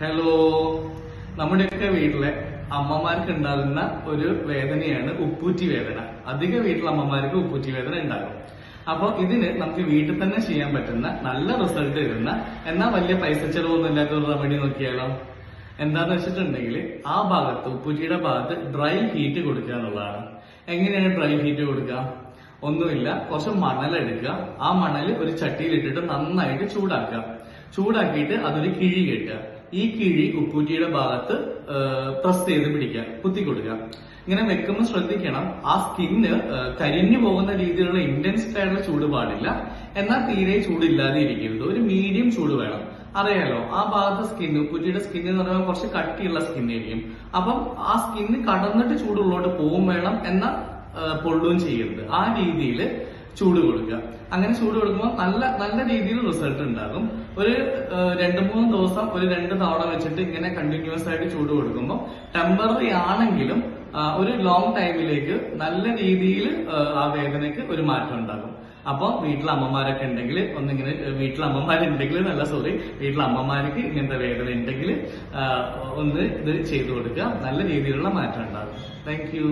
Hello, നമ്മുടെയൊക്കെ വീട്ടിലെ അമ്മമാർക്ക് ഉണ്ടാകുന്ന ഒരു വേദനയാണ് ഉപ്പൂറ്റി വേദന. അധിക വീട്ടിലെ അമ്മമാർക്ക് ഉപ്പൂറ്റി വേദന ഉണ്ടാകും. അപ്പൊ ഇതിന് നമുക്ക് വീട്ടിൽ തന്നെ ചെയ്യാൻ പറ്റുന്ന നല്ല റിസൾട്ട് തരുന്ന എന്നാൽ വലിയ പൈസ ചെലവൊന്നും ഇല്ലാത്ത ഒരു റെമഡി നോക്കിയാലോ. എന്താന്ന് വെച്ചിട്ടുണ്ടെങ്കിൽ ആ ഭാഗത്ത് ഉപ്പൂറ്റിയുടെ ഭാഗത്ത് ഡ്രൈ ഹീറ്റ് കൊടുക്കുക എന്നുള്ളതാണ്. എങ്ങനെയാണ് ഡ്രൈ ഹീറ്റ് കൊടുക്കുക? ഒന്നുമില്ല, കുറച്ച് മണലെടുക്കുക. ആ മണല് ഒരു ചട്ടിയിലിട്ടിട്ട് നന്നായിട്ട് ചൂടാക്കിയിട്ട് അതൊരു കിഴി കെട്ടുക. ഈ കിഴി ഉപ്പൂറ്റിയുടെ ഭാഗത്ത് പ്രസ് ചെയ്ത് പിടിക്കുക, കുത്തി കൊടുക്കുക. ഇങ്ങനെ വെക്കുമ്പോൾ ശ്രദ്ധിക്കണം, ആ സ്കിന്ന് കരിഞ്ഞു പോകുന്ന രീതിയിലുള്ള ഇന്റൻസ്ഡ് ആയിട്ടുള്ള ചൂട് പാടില്ല, എന്നാൽ തീരെ ചൂടില്ലാതെ ഇരിക്കരുത്. ഒരു മീഡിയം ചൂട് വേണം. അറിയാലോ, ആ ഭാഗത്ത് സ്കിന്ന്, ഉപ്പൂറ്റിയുടെ സ്കിന്ന് എന്ന് പറയുമ്പോൾ കുറച്ച് കട്ടിയുള്ള സ്കിന്നായിരിക്കും. അപ്പം ആ സ്കിന്ന് കടന്നിട്ട് ചൂടുള്ളോട്ട് പോവും വേണം, എന്നാൽ പൊള്ളുകയും ചെയ്യരുത്. ആ രീതിയിൽ ചൂട് കൊടുക്കുക. അങ്ങനെ ചൂട് കൊടുക്കുമ്പോൾ നല്ല രീതിയിൽ റിസൾട്ട് ഉണ്ടാകും. ഒരു 2-3 ദിവസം ഒരു 2 തവണ വെച്ചിട്ട് ഇങ്ങനെ കണ്ടിന്യൂസ് ആയിട്ട് ചൂട് കൊടുക്കുമ്പോൾ ടെമ്പററി ആണെങ്കിലും ഒരു ലോങ് ടൈമിലേക്ക് നല്ല രീതിയിൽ ആ വേദനയ്ക്ക് ഒരു മാറ്റം ഉണ്ടാകും. അപ്പൊ വീട്ടിലെ അമ്മമാരൊക്കെ ഉണ്ടെങ്കിൽ ഒന്നിങ്ങനെ, വീട്ടിലെ അമ്മമാരുണ്ടെങ്കിൽ വീട്ടിലെ അമ്മമാർക്ക് ഇങ്ങനത്തെ വേദന ഉണ്ടെങ്കിൽ ഒന്ന് ഇത് ചെയ്തു കൊടുക്കുക. നല്ല രീതിയിലുള്ള മാറ്റം ഉണ്ടാകും. Thank you.